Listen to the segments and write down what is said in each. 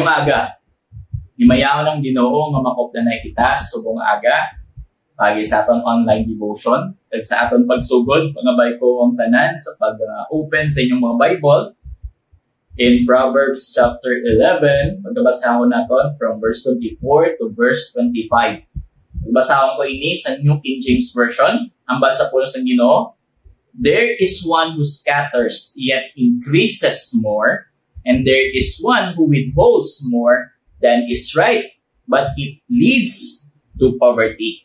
Ngayong aga, himayaw ng Ginoo nga makopdanay kita subong aga pagi sa aton online devotion kag sa aton pagsugod pangabay ko ang tanan sa pag-open sa inyong mga Bible in Proverbs chapter 11. Pagbasahon naton from verse 24 to verse 25. Pagbasahon ko ini sa New King James Version. Ang basa po sa Ginoo, there is one who scatters yet increases more, and there is one who withholds more than is right, but it leads to poverty.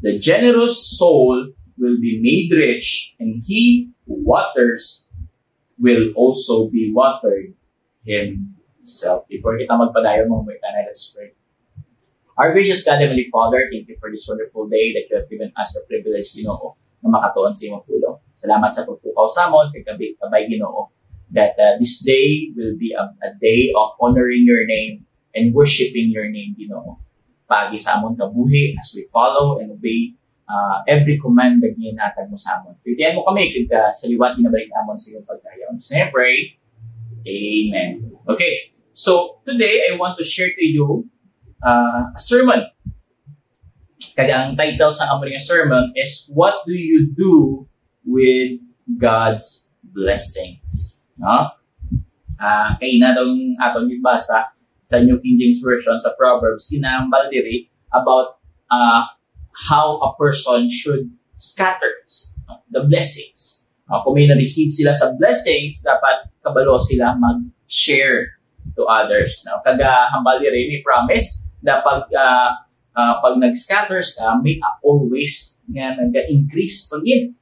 The generous soul will be made rich, and he who waters will also be watered himself. Before kita magpadayon mo, let's pray. Our gracious God, Heavenly Father, thank you for this wonderful day that you have given us the privilege, Ginoo, na makatuon sa imong pulong. Salamat sa pagpukaw sa amon, kay kabay Ginoo, that this day will be a day of honoring your name and worshiping your name, Ginoo. Pagi sa amon kabuhi as we follow and obey every command na ginatag mo sa amon. Pilihan mo kami kaya sa liwat ginabalik amon sa iyong pagkayaon. So I pray, Amen. Okay, so today I want to share to you a sermon. Kaya ang title sa amon nga sermon is What Do You Do with God's Blessings? No? Kaya na daw atong ibasa sa New King James Version sa Proverbs, kinahambal diri about how a person should scatter the blessings. Kung may na-receive sila sa blessings, dapat kabalo sila mag-share to others. Kagahambal diri ni promise na pag nag-scatters ka, may always nga nag-increase pagin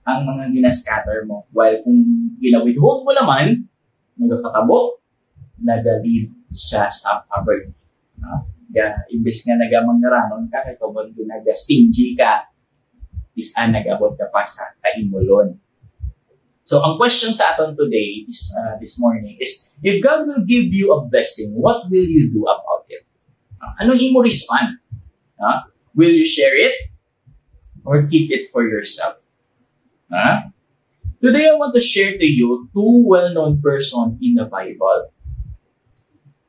ang mga ginascatter mo. While kung ginawithhold mo naman, nagpatabo, nag-lead siya sa poverty. Imbes nga nagamangaranon ka, kaya kung nag-stingy ka, is nag-abot ka pa sa kaimulon. So, ang question sa aton today, this morning, is, if God will give you a blessing, what will you do about it? Anong imo respond? Will you share it? Or keep it for yourself? Today, I want to share to you two well-known persons in the Bible.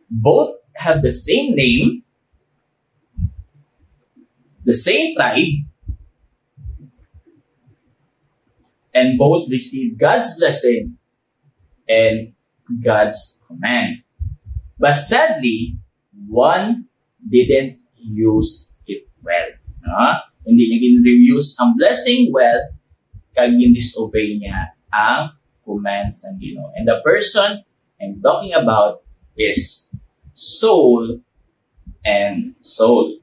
Both have the same name, the same tribe, and both received God's blessing and God's command. But sadly, one didn't use it well. Hindi niya gin-use ang blessing well, kag gin-disobey niya ang commands ng Ginoo. And the person I'm talking about is soul and soul.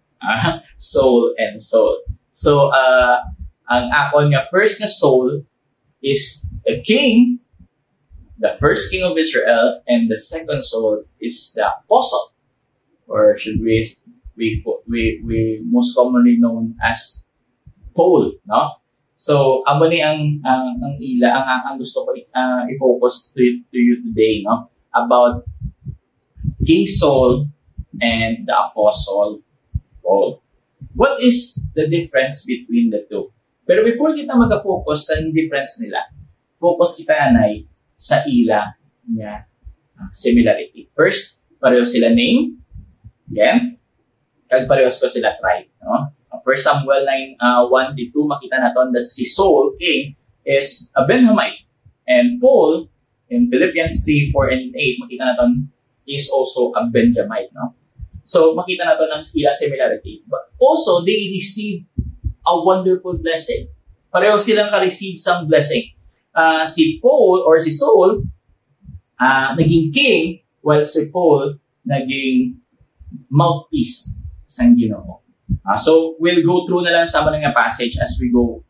Soul and soul. So, ang akon nga first nga soul is the king, the first king of Israel, and the second soul is the apostle, or should we most commonly known as Paul, no? So, amo ni ang gusto ko i-focus to you today, no? About King Saul and the Apostle Paul. What is the difference between the two? Pero before kita mag-focus sa difference nila, focus kita nanay sa ila niya similarity. First, pareho sila name. Again, kag parehos pa sila tribe. No? First Samuel 1-2, makita natin that si Saul, king, is a Benjamite. And Paul, in Philippians 3:4 and 8, makita natin is also a Benjamite. No? So, makita natin ang ila similarity. But also, they receive a wonderful blessing. Pareho silang ka-receive some blessing. Si Paul or si Saul, naging king, while si Paul, naging mouthpiece sa Ginoo. So, we'll go through na lang sa mga passage as we go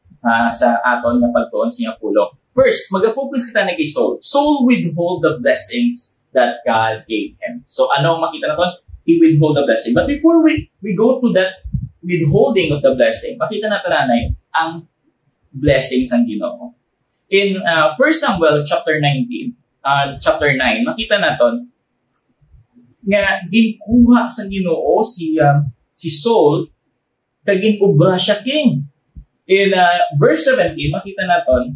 sa aton na pagtuon sa pulong. First, mag-focus kita na kay Saul. Saul withhold the blessings that God gave him. So, ano makita natin? He withhold the blessing. But before we go to that withholding of the blessing, makita natin nanay ang blessings ang Ginoo. In 1 Samuel chapter 9, makita natin nga ginkuha sa Ginoo si Saul kagin ubra siya king. In verse 17, makita natin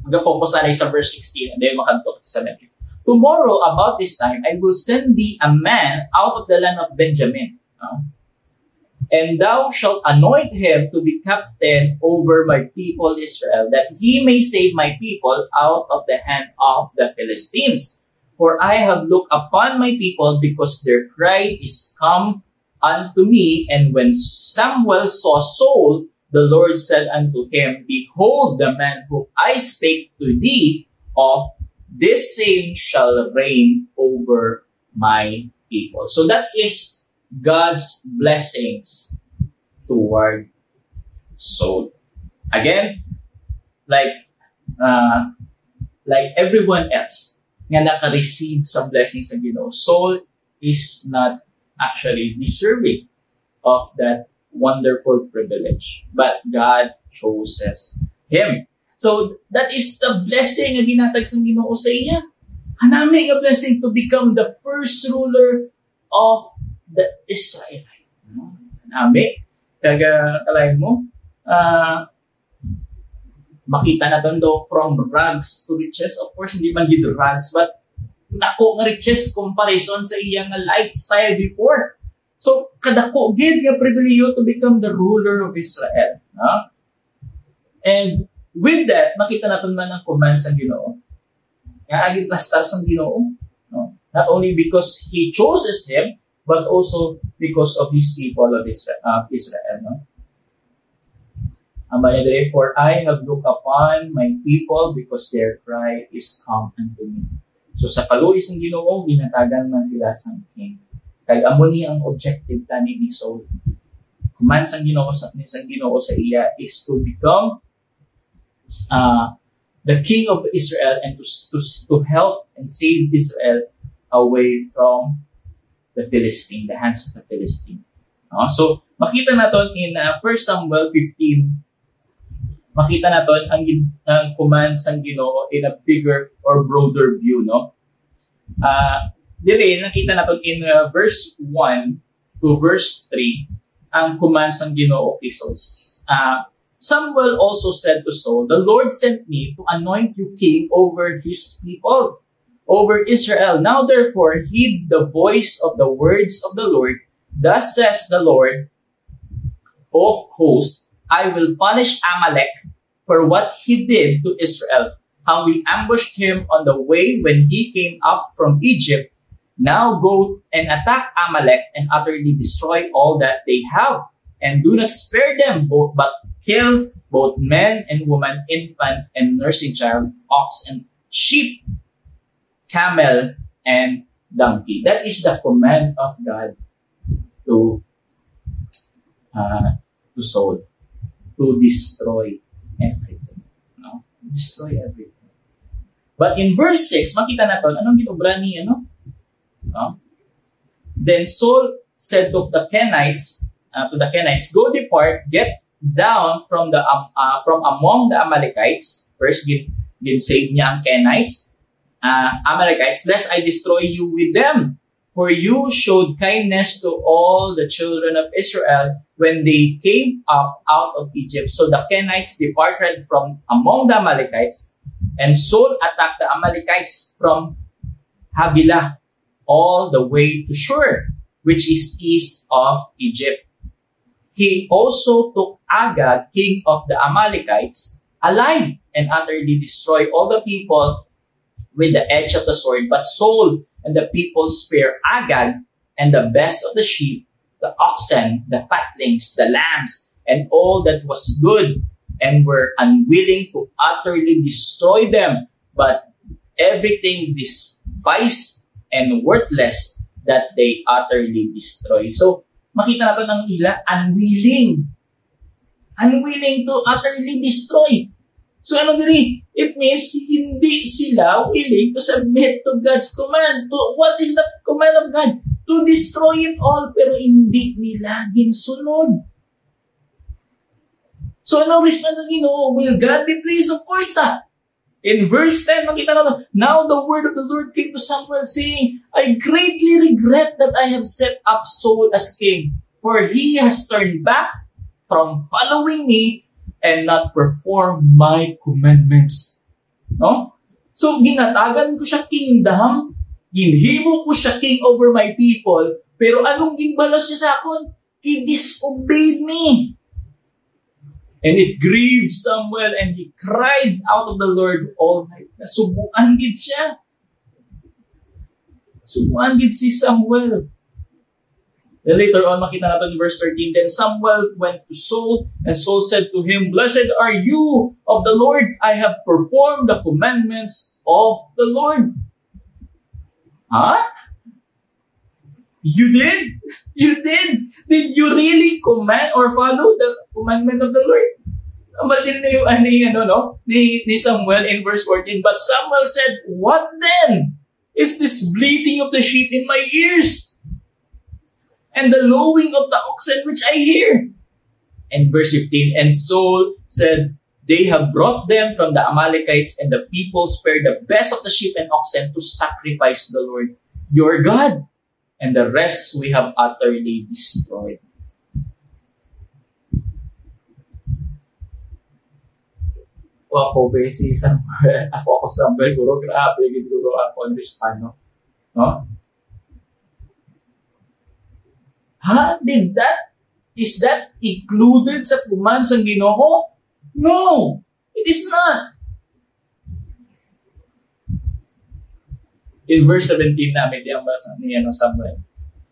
mag-focus na sa verse 16 and then makadto sa 17. tomorrow about this time, I will send thee a man out of the land of Benjamin. And thou shalt anoint him to be captain over my people Israel, that he may save my people out of the hand of the Philistines. For I have looked upon my people, because their cry is come unto me. And when Samuel saw Saul, the Lord said unto him, Behold, the man whom I spake to thee of, this same shall reign over my people. So that is God's blessings toward Saul. Again, like everyone else nga naka-receive some blessings ng Ginoo, Saul is not actually deserving of that wonderful privilege, but God chooses him. So that is the blessing na ginatag sa Ginoo sa iya. Hanami nga blessing to become the first ruler of the Israelite. Hanami. Kaga kalay mo, makita na doon daw from rags to riches. Of course, hindi man gid rags, but nako nga riches comparison sa iyang lifestyle before. So, kadako gid nga pribilehyo to become the ruler of Israel. And with that, makita natin man ang command sa Ginoo. Nga agid pastar sa Ginoo. Not only because He chooses him, but also because of His people of Israel. For I have looked upon my people, because their cry is come unto me. So sa kaluoy ng Ginoo, ginatagan man sila sa king. Kay amo ni ang objective tani ni Saul. Command sang Ginoo sa iya is to become the king of Israel, and to help and save Israel away from the hands of the Philistine. So makita naton in 1 Samuel 15, makita naton ang command sang Ginoo in a bigger or broader view, Dire nakita naton in verse 1 to verse 3 ang command sang Ginoo kay Saul. Samuel also said to Saul, The Lord sent me to anoint you king over His people, over Israel. Now therefore heed the voice of the words of the Lord. Thus says the Lord of hosts, I will punish Amalek for what he did to Israel, how he ambushed him on the way when he came up from Egypt. Now go and attack Amalek and utterly destroy all that they have, and do not spare them, but kill both men and woman, infant and nursing child, ox and sheep, camel and donkey. That is the command of God to Saul, to destroy everything. Destroy everything. But in verse 6, makita natin, anong ginobra ni, Then Saul said to the Kenites, Go depart, get down from among the Amalekites. First, ginsave niya ang Kenites, Amalekites, lest I destroy you with them. For you showed kindness to all the children of Israel when they came up out of Egypt. So the Kenites departed from among the Amalekites, and Saul attacked the Amalekites from Havilah all the way to Shur, which is east of Egypt. He also took Agag, king of the Amalekites, alive, and utterly destroyed all the people with the edge of the sword. But Saul and the people spared Agag and the best of the sheep, the oxen, the fatlings, the lambs, and all that was good, and were unwilling to utterly destroy them, but everything despised and worthless that they utterly destroy. So, makita natin ng ila, unwilling to utterly destroy. So ano diri? It means hindi sila willing to submit to God's command. What is the command of God? To destroy it all, pero hindi nila ginsunod. So ano response ng Ginoo? Will God be pleased? Of course not. In verse 10, makita natin, Now the word of the Lord came to Samuel, saying, I greatly regret that I have set up Saul as king, for he has turned back from following me and not perform my commandments. So So, ginatagan ko siya kingdom, ginhimo ko siya king over my people, pero anong ginbalas niya sa akon? He disobeyed me. And it grieved Samuel, and he cried out of the Lord all night. Nasubuan gid siya. Subuan gid si Samuel. Then later on, makita natin in verse 13, then Samuel went to Saul, and Saul said to him, Blessed are you of the Lord. I have performed the commandments of the Lord. Huh? You did? You did? Did you really command or follow the commandment of the Lord? But din na yung ni Samuel in verse 14. But Samuel said, What then is this bleating of the sheep in my ears? And the lowing of the oxen which I hear? And verse 15, and Saul said, They have brought them from the Amalekites, and the people spared the best of the sheep and oxen to sacrifice to the Lord your God. And the rest we have utterly destroyed. Ako si Samuel, ako Samuel, guro, grabe, guro ako, Kristano. No? Is that included sa commands ng Ginoo? No, it is not. In verse 17 namin, yung basa ni Samuel.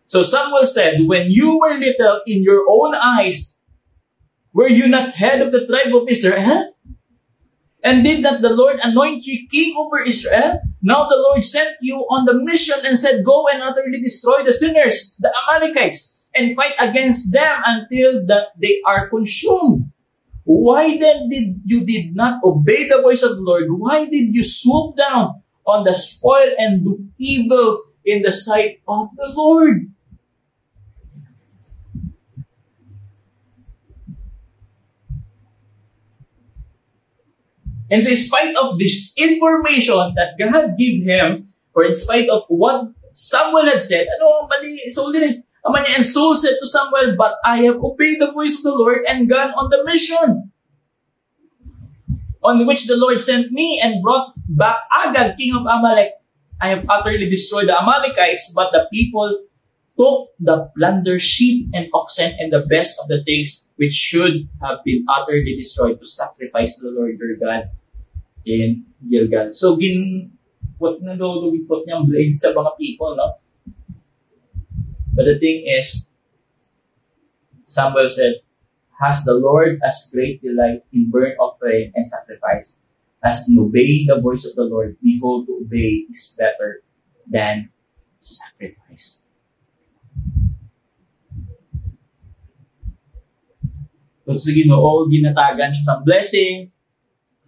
So Samuel said, When you were little in your own eyes, were you not head of the tribe of Israel? And did not the Lord anoint you king over Israel? Now the Lord sent you on the mission and said, Go and utterly destroy the sinners, the Amalekites, and fight against them until they are consumed. Why then did you not obey the voice of the Lord? Why did you swoop down on the spoil and do evil in the sight of the Lord? And so in spite of this information that God gave him, or in spite of what Samuel had said, and Saul said to Samuel, But I have obeyed the voice of the Lord and gone on the mission on which the Lord sent me and brought back Agag, king of Amalek. I have utterly destroyed the Amalekites, but the people took the plunder, sheep and oxen, and the best of the things which should have been utterly destroyed to sacrifice to the Lord your God in Gilgal. So, put niyang blame sa mga people, no? But the thing is, Samuel said, Has the Lord as great delight in burnt offering and sacrifice as in obeying the voice of the Lord? Behold, to obey is better than sacrifice. Kung sa Ginoo, ginatagan siya sa blessing,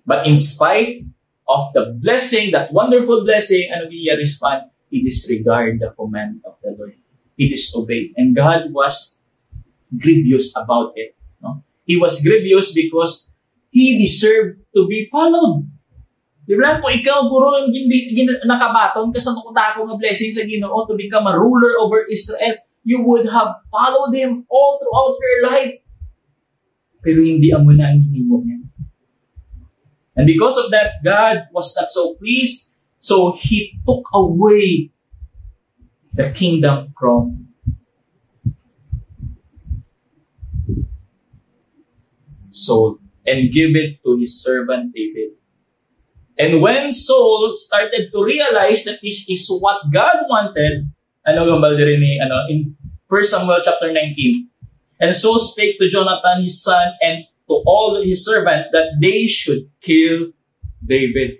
but in spite of the blessing, that wonderful blessing, ano niya respond? He disregard the command of the Lord. He disobeyed. And God was grievous about it. No? He was grievous because He deserved to be followed. Di ba? Kung ikaw, guro, nakabaton ka sa nukutako ng blessing sa Ginoo to become a ruler over Israel, you would have followed Him all throughout your life. Pero hindi ang muna ang hinimo niya. And because of that, God was not so pleased, so He took away the kingdom from Saul and give it to his servant David. And when Saul started to realize that this is what God wanted, in 1 Samuel chapter 19, and Saul spake to Jonathan his son and to all his servants that they should kill David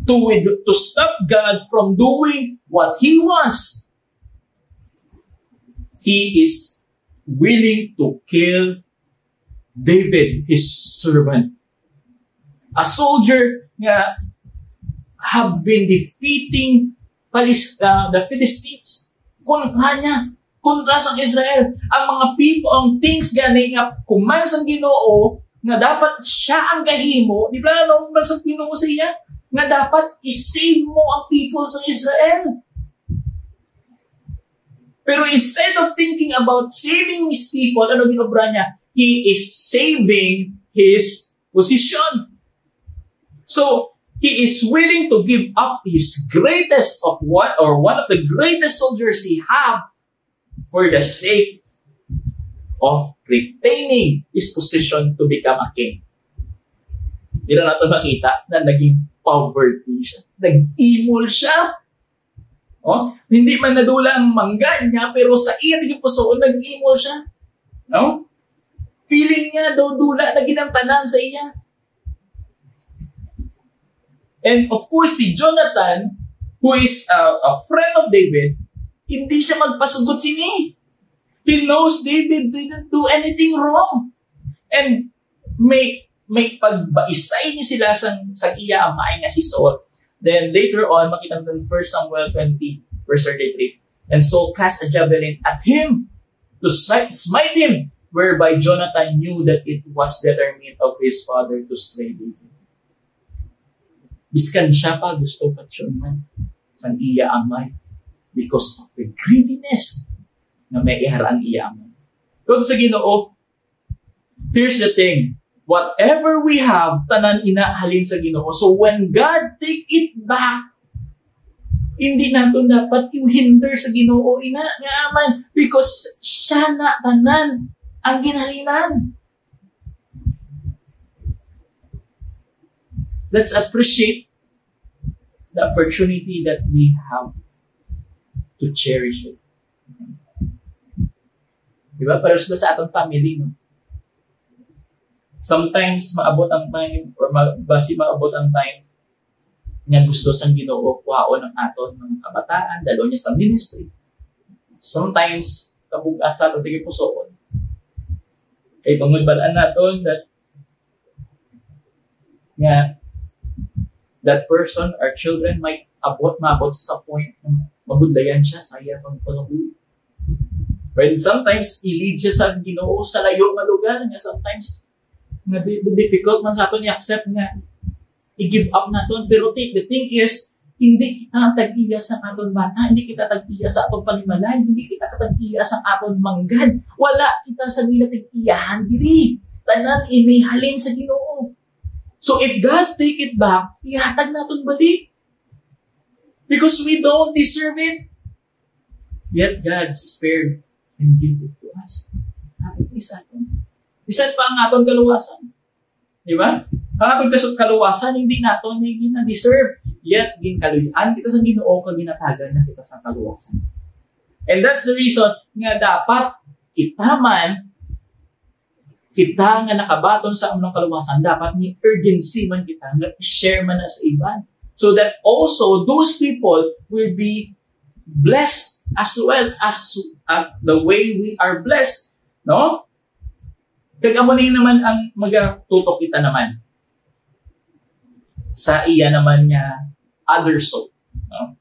to stop God from doing what He wants. He is willing to kill David, his servant. A soldier nga have been defeating the Philistines. Kontra niya. Kontra sa Israel. Ang mga people, ang things gani nga commands ang Ginoo nga dapat siya ang gahimo. Di ba nung bansang Ginoo siya? Nga dapat isave mo ang people sa Israel. Pero instead of thinking about saving His people, ano ginobra niya? He is saving His position. So, He is willing to give up his greatest of one of the greatest soldiers he have for the sake of retaining his position to become a king. Hindi na natin makita na naging poverty siya. Nag-imol siya. Oh, hindi man nadula ang mangga niya, pero sa iya naging puso, nag-imol siya. No? Feeling niya daw dula na ginantanan sa iya. And of course, si Jonathan, who is a friend of David, hindi siya magpasugot sini. He knows David didn't do anything wrong. And may pagbaisay niya sila sa iya amay nga si Saul. Then later on, makita natin 1 Samuel 20, verse 33. And Saul cast a javelin at him to smite him, whereby Jonathan knew that it was determined of his father to slay David. Biskan siya pa gusto patsyonan sa iya amay because of the greediness na may iharaan iya amay. Kung sa Ginoo, here's the thing. Whatever we have, tanan inahalin sa Ginoo. So when God take it back, hindi nato dapat i-hinder sa Ginoo ina nga aman because siya na tanan ang ginhalinan. Let's appreciate the opportunity that we have to cherish it. Diba? Pero sa atong family, no? Sometimes maabot ang time or basi maabot ang time nga gusto sang Ginoo kuhaon ang aton ng kabataan dalo niya sa ministry. Sometimes kabugat sa aton tigay pusoon. Kay tungod balaan naton that person or children might maabot sa point na mabudlayan siya sa iya pang panabuhi. When sometimes i-lead siya sa Ginoo sa layo nga lugar nga sometimes na difficult man sa aton i-accept nga i-give up naton, pero the thing is hindi kita tag-iya sa aton bata, hindi kita tag-iya sa aton panimalay, hindi kita tag-iya sa aton manggad, wala kita sa nila tag-iyahan diri, tanan inihalin sa Ginoo. So if God take it back, ihatag naton balik because we don't deserve it, yet God spared and give it to us. Aton isa Bisan pa ang aton kaluwasan. Di ba? Ang aton kaluwasan, hindi naton hindi na deserve. Yet, ginkaluyan kita sa Ginoo kag ginatagan na kita sa kaluwasan. And that's the reason nga dapat kita nga nakabaton sa among kaluwasan, dapat ni urgency man kita, nga share man na sa iban. So that also, those people will be blessed as well as the way we are blessed. No? Kaya mo naman ang magatutok kita naman sa iya naman niya other soul. No?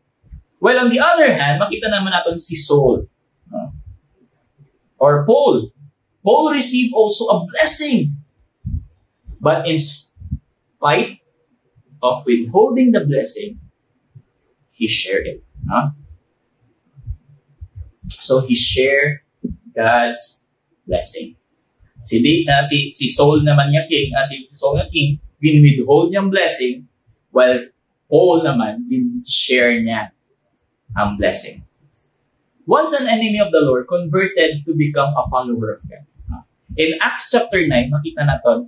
Well, on the other hand, makita naman natin si Saul. No? Or Paul. Paul received also a blessing. But in spite of withholding the blessing, he shared it. No? So he shared God's blessing. Si Saul naman nga king, si Saul nga king, withhold niyang blessing, while Paul naman, share niya ang blessing. Once an enemy of the Lord, converted to become a follower of God. In Acts chapter 9, makita natin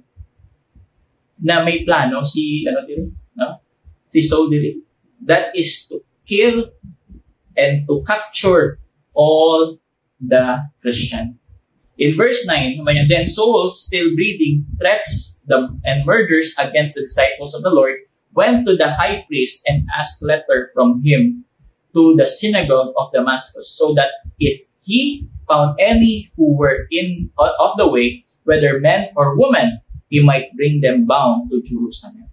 na may plano si Saul diri. That is to kill and to capture all the Christian. In verse 9, then Saul, still breathing threats and murders against the disciples of the Lord, went to the high priest and asked letter from him to the synagogue of Damascus, so that if he found any who were of the way, whether men or women, he might bring them bound to Jerusalem.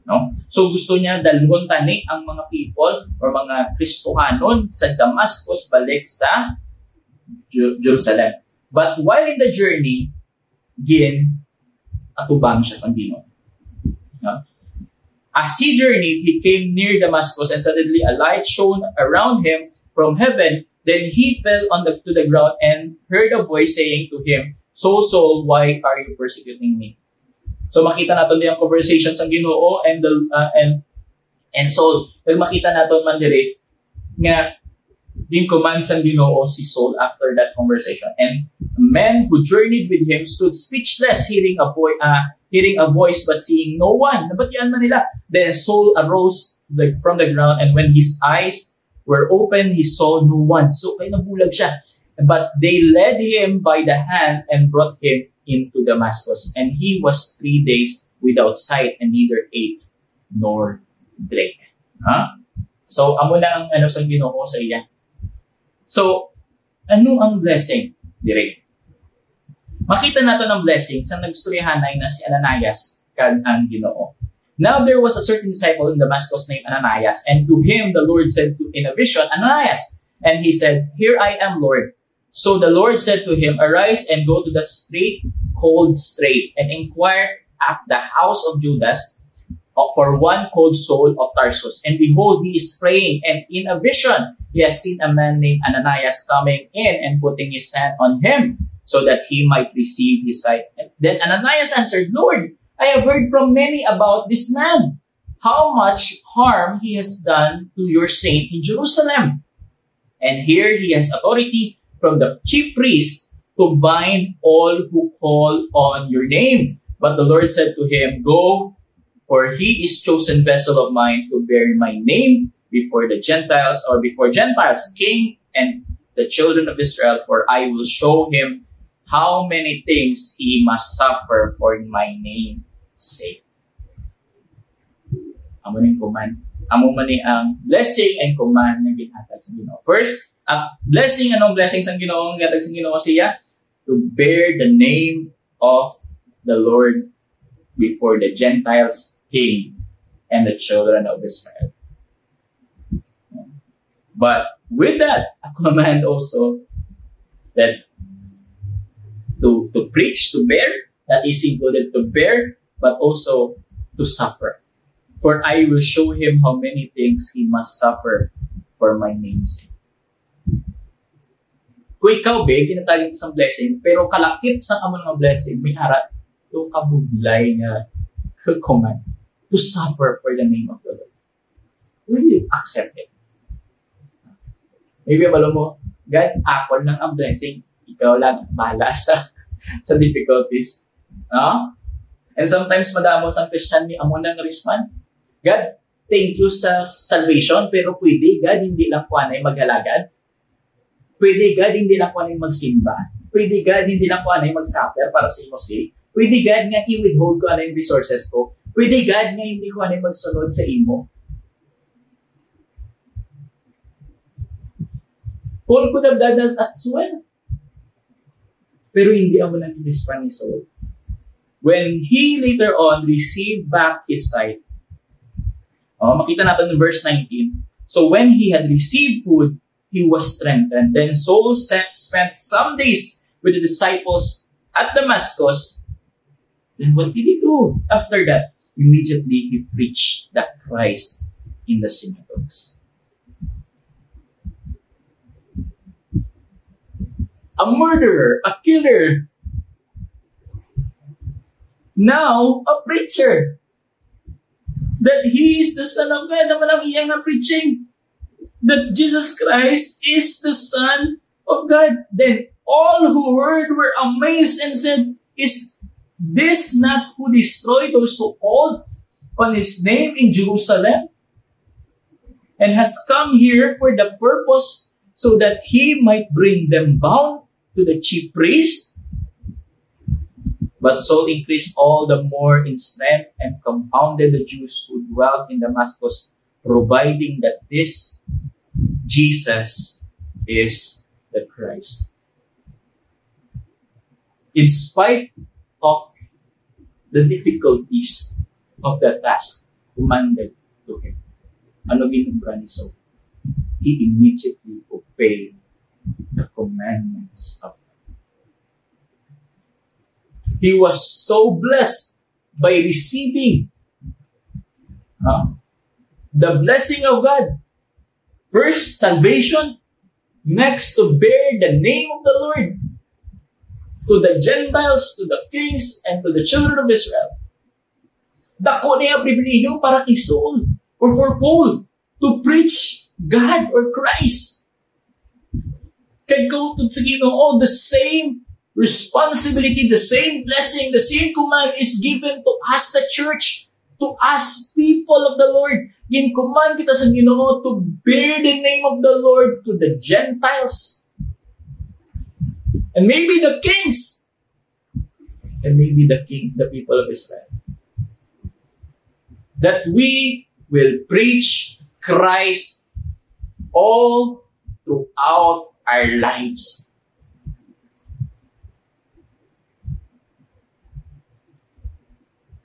No? So gusto niya dalhon tani ang mga people or mga Kristohanon sa Damascus balik sa Jerusalem. But while in the journey, atubang siya sa Ginoo. No? As he journeyed, he came near Damascus, and suddenly a light shone around him from heaven. Then he fell to the ground and heard a voice saying to him, Saul, Saul, why are you persecuting me? So makita natin din ang conversation sa Ginoo and And so, pag makita natin man dire, nga, yung command sang Ginoo si Saul after that conversation. And men who journeyed with him stood speechless, hearing a voice but seeing no one. Nabatian man nila. Then Saul arose from the ground, and when his eyes were open, he saw no one. So, kaya nabulag siya. But they led him by the hand and brought him into Damascus. And he was 3 days without sight, and neither ate nor drank. So, amo na ang sa Ginoo sa iya. So, ano ang blessing? Direct. Makita natin ang blessing sa nagstoryahanay na si Ananias kan ang Ginoo. Now there was a certain disciple in Damascus named Ananias, and to him the Lord said in a vision, Ananias. And he said, Here I am, Lord. So the Lord said to him, Arise and go to the street called Straight, and inquire at the house of Judas for one called Saul of Tarsus. And behold, he is praying, and in a vision he has seen a man named Ananias coming in and putting his hand on him, so that he might receive his sight. And then Ananias answered, Lord, I have heard from many about this man, how much harm he has done to your saint in Jerusalem. And here he has authority from the chief priests to bind all who call on your name. But the Lord said to him, Go, for he is chosen vessel of mine to bear my name before the Gentiles, or before Gentiles, king and the children of Israel, for I will show him how many things he must suffer for my name's sake. Amo ning command. Amo man ni ang blessing and command na ginhatag sa Ginoo. First, blessing, anong blessing sa Ginoo? Ang ginhatag sa Ginoo siya to bear the name of the Lord before the Gentiles, king, and the children of Israel. But with that, a command also that to preach, to bear, that is included to bear, but also to suffer. For I will show him how many things he must suffer for my name's sake. Kung ikaw, ginatagin isang blessing, pero kalakip sa kamo ng blessing, may ara yung kabuglay nga command to suffer for the name of the Lord. Will you accept it? Maybe alam mo, God, ako lang ang blessing. Ikaw lang bahala sa difficulties. And sometimes madamo sa Christian ni amo nang respond. God, thank you sa salvation, pero pwede, God, hindi lang ko anay maghalagad. Pwede, God, hindi lang ko anay magsimba. Pwede, God, hindi lang ko anay mag-suffer para sa imo sake. Pwede, God, nga i-withhold ko anay resources ko. Pwede, God, nga hindi ko anay magsunod sa imo. Paul could have done that as well. Pero hindi amo nang i-respond ni Saul. When he later on received back his sight, makita natin in verse 19. So when he had received food, he was strengthened. Then Saul spent some days with the disciples at Damascus. Then what did he do after that? Immediately he preached that Christ in the synagogues. A murderer, a killer, now a preacher. That he is the Son of God. Naman ang iyang na preaching. That Jesus Christ is the Son of God. Then all who heard were amazed and said, Is this not who destroyed those who called on his name in Jerusalem? And has come here for the purpose so that he might bring them bound to the chief priest? But Saul increased all the more in strength and confounded the Jews who dwelt in Damascus, providing that this Jesus is the Christ. In spite of the difficulties of the task commanded to him, ano ginagawa ni Saul? He immediately obeyed the commandments of God. He was so blessed by receiving the blessing of God. First, salvation. Next, to bear the name of the Lord to the Gentiles, to the kings, and to the children of Israel. Dako niya pribilehiyo para kay Saul. or for Paul to preach God or Christ. Kay kautud sa Ginoo, the same responsibility, the same blessing, the same command is given to us, the church, to us, people of the Lord. Ginkuman kita sa Ginoo to bear the name of the Lord to the Gentiles. And maybe the kings. And maybe the people of Israel. That we will preach Christ all throughout our lives.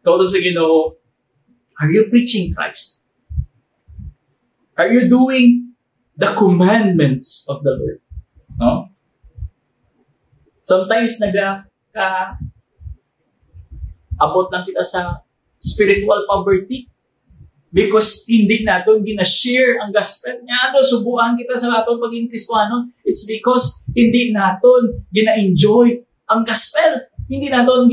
Kautud sa Ginoo, are you preaching Christ? Are you doing the commandments of the Lord? No? Sometimes abot lang kita sa spiritual poverty because hindi natin gina-share ang gospel. Nga subuan kita sa aton pagiging Kristiyano. It's because hindi natin gina-enjoy ang gospel. Hindi natin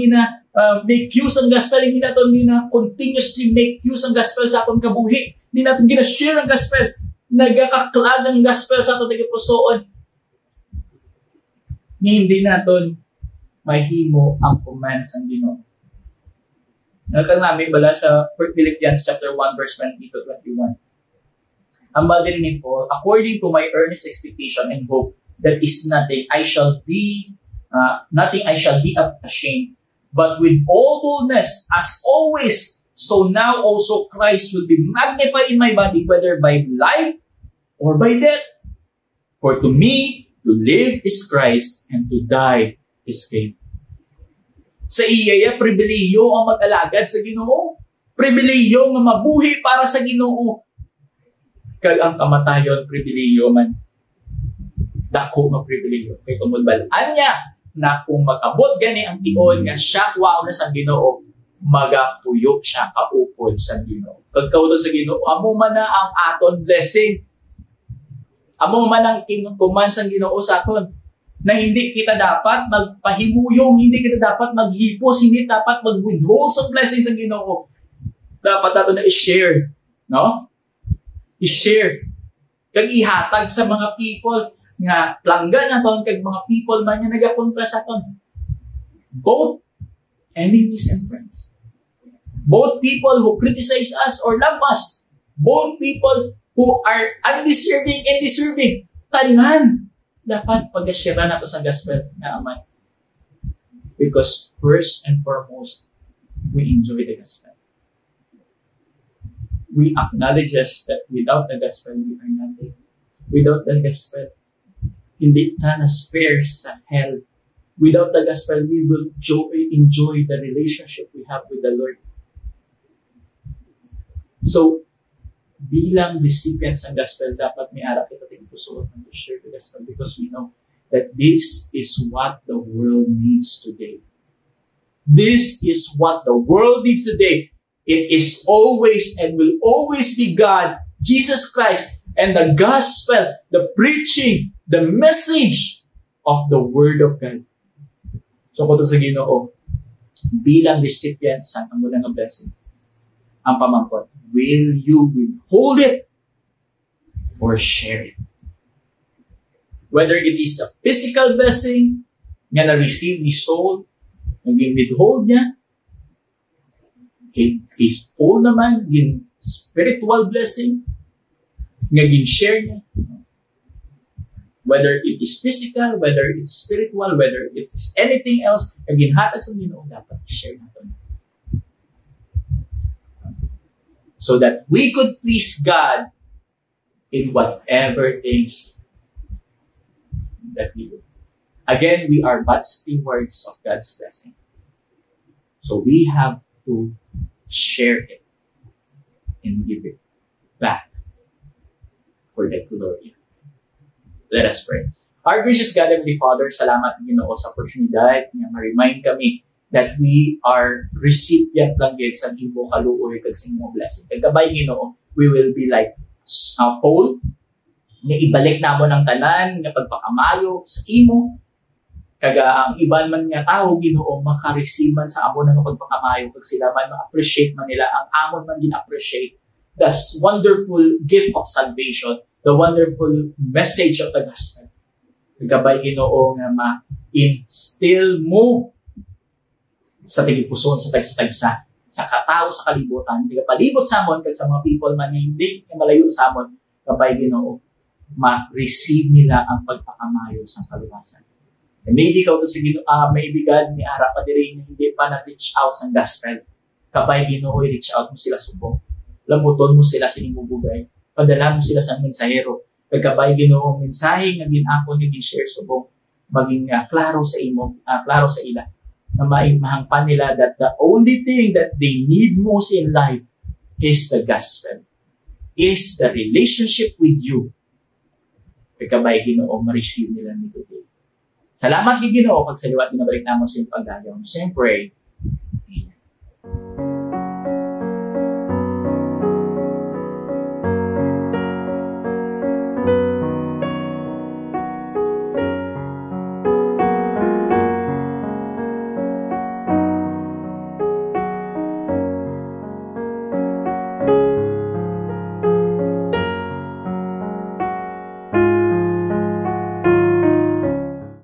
make use ang gospel. Hindi natin continuously make use ang gospel sa aton kabuhi. Hindi natin gina-share ang gospel. Nagkakaklag ang gospel sa aton tagipusoon. Hindi natin mahimo ang commands ng Ginoo. Nagkang namin bala sa Philippians chapter 1 verse 20 to 21. Ang madirinig po, according to my earnest expectation and hope, that is nothing I shall be ashamed, but with all boldness, as always, so now also Christ will be magnified in my body, whether by life or by death. For to me, to live is Christ, and to die is gain. Sa iya, pribilehiyo ang mag-alagad sa Ginoo. Pribilehiyo nga mabuhi para sa Ginoo. Kag ang kamatayon, pribilehiyo man. Dako nga pribilehiyo. Kay tumulbalaan niya na kung mag-abot gani ang tion nga siya kuwao na sa Ginoo, magapuyok siya kaupod sa Ginoo. Kag kauto sa Ginoo, amo man na ang aton blessing. Amo man ang kinukuman sa Ginoo sa aton. Na hindi kita dapat magpahimuyong, hindi kita dapat maghipos, hindi dapat mag-withhold sa blessings ng Ginoo. Dapat nato na i-share, no? I-share. Kag ihatag sa mga people nga planggan naton kag mga people man nga nagakontra sa aton. Both enemies and friends. Both people who criticize us or love us. Both people who are undeserving and deserving. Tanan. Dapat pag-share nato sa gospel na amay. Because first and foremost, we enjoy the gospel. We acknowledge that without the gospel, we are nothing. Without the gospel, hindi ta na-spare sa hell. Without the gospel, we will enjoy the relationship we have with the Lord. So, bilang recipients ng gospel, dapat may aral kita tingin puso to share the gospel because we know that this is what the world needs today. This is what the world needs today. It is always and will always be God, Jesus Christ, and the gospel, the preaching, the message of the Word of God. So, kung ito sa Ginoo, bilang recipients ng amulang blessing, ang pamangkot, will you withhold it or share it? Whether it is a physical blessing nga na-receive ni Saul, naging withhold niya, kay Paul naman, yung spiritual blessing, nga gin-share niya. Whether it is physical, whether it's spiritual, whether it is anything else, nga ginhatag sa Ginoo, dapat i-share natin. So that we could please God in whatever things that we do. Again, we are but stewards of God's blessing. So we have to share it and give it back for the glory. Let us pray. Our gracious God, Heavenly Father, salamat Ginoo sa oportunidad na ma-remind kami that we are recipient lang yun sa imo kaluoy kag sa imo blessing. Kagabay Ginoo, we will be like Paul, nga ibalik namo ng tanan, nga pagpakamayo sa imo, kaga ang iban man nga tao Ginoo makareceive man sa amo ng pagpakamayo, kag sila man ma-appreciate man nila ang amon man gina-appreciate. this wonderful gift of salvation, the wonderful message of the gospel. Gabay Ginoo nga ma-instill mo sa tigipuson, sa tagsa-tagsa, sa katao, sa kalibutan. Hindi ka palibot sa amon, kag sa mga people man na hindi malayo sa amon, gabay Ginoo, ma-receive nila ang pagpakamayo sa kaluwasan. And maybe ikaw sa maybe God ni ara pa diri hindi pa na-reach out sa gospel. Kapay Ginoo, i-reach out mo sila subong. Lamuton mo sila sa imong bugay. Padala mo sila sa mensahero. Pagkabay Ginoo mensahe nga ginapon ni share subong maging klaro sa imo, klaro sa ila. Na maimahangpan nila that the only thing that they need most in life is the gospel. Is the relationship with you. Pagkabay Ginoo, ma-receive nila ni today. Salamat kay Ginoo pag sa liwat ginabalik namo sa iyong pagdayong. Siyempre,